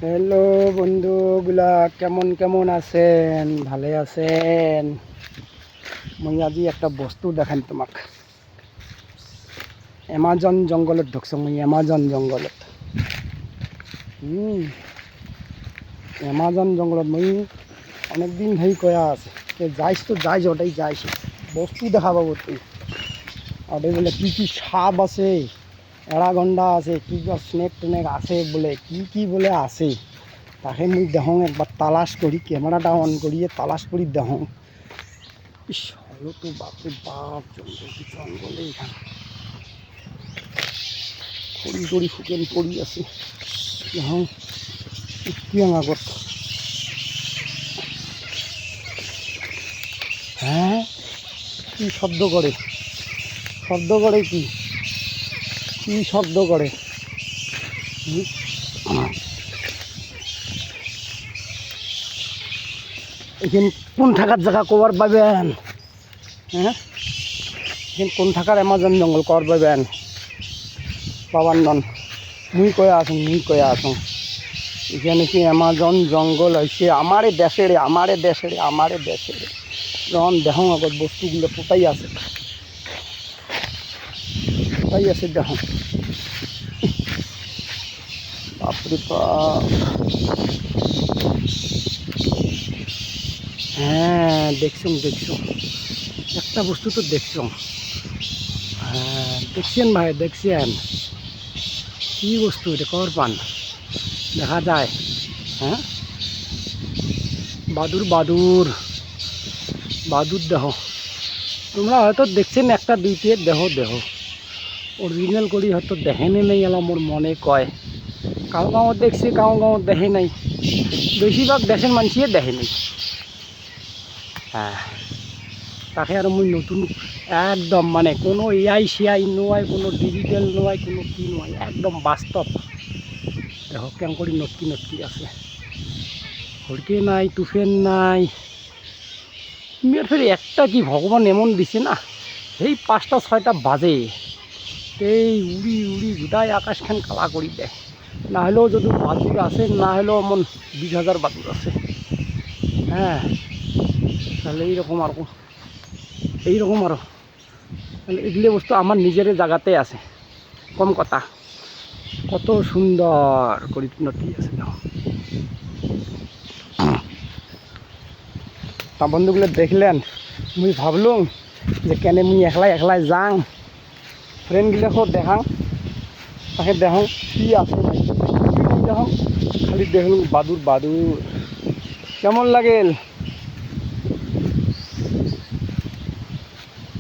Hello বন্ধুগুলা, কেমন কেমন আছেন? ভালে আছেন? মই আজি একটা বস্তু দেখাম তোমাক। এমাজন জঙ্গলত ঢুকছো, মই এমাজন জঙ্গলত। এমাজন জঙ্গলত মই অনেকদিন ধরে কয়া আছে যাইস তো যাইস, ওটাই যাইস, বস্তু দেখা পাবো তুই। ওটাই বলে কি কি সাপ আছে, এড়াগন্ডা আছে, কি স্নেক টেনেক আছে, বলে কি বলে আছে, তাকে মুই দেখো একবার তালাশ করি, ক্যামেরাটা অন করিয়ে তালাশ করি দেখো। ইস হলো তো, বাপরে বাপ, জঙ্গলে এখানে খড়ি টড়ি শুকেন পড়ি আছে। দেখো কি আগত, হ্যাঁ কি শব্দ করে, শব্দ করে কি কি শব্দ করে। এখানে কোন থাকার জায়গা কবার পাবেন? হ্যাঁ এখানে কোন থাকার এমাজন জঙ্গল কবার পাবেন? বাবার নন মুই কয়া আসুন এখানে কি এমাজন জঙ্গল হয়েছে আমারে দেশের, যখন দেখো আগত বস্তুগুলো কোথায় আছে দেখো। বাপরে বাপ, হ্যাঁ দেখছো একটা বস্তু তো দেখছো। হ্যাঁ দেখছেন ভাই, দেখছেন কি বস্তু এটা? কর পান দেখা যায়? হ্যাঁ বাদুর দেখো, তোমরা হয়তো দেখছেন একটা দুইটে, দেহ অরিজিনাল করি হয়তো দেখেনি নেই, এলা মোর মনে কয়। কাউ গাঁৱত দেখছি, কাউ গাঁৱত দেখে নাই, বেশিরভাগ দেশের মানুষে দেখে নাই। হ্যাঁ তাকে আর মুই নতুন একদম মানে কোনো এআই সিআই নয়, কোনো ডিজিটাল নয়, কোনো কি নয়, একদম বাস্তব। দেখো কেমন করে নটকি আছে, হড়কে নাই, তুফেন নাই। মেয়ের ফের একটা কি ভগবান এমন দিছে না, এই 5টা 6টা বাজে এই উড়ি গোটাই আকাশখান কালা করি দেয়। না হলেও যদি বাদুর আছে, না হলেও এমন 20,000 বাদুর আছে। হ্যাঁ তাহলে এইরকম আরো তাহলে এগুলো বস্তু আমার নিজের জায়গাতে আছে, কম কথা। কত সুন্দর করে নটি আছে দেখো। তা বন্ধুগুলো দেখলেন, মুই ভাবলুম যে কেন মুই একলাই যাং, ফ্রেন্ডগুলোকেও দেখাং, তাকে দেখো কি আছে দেখো, খালি দেখলুম বাদুর। কেমন লাগেল?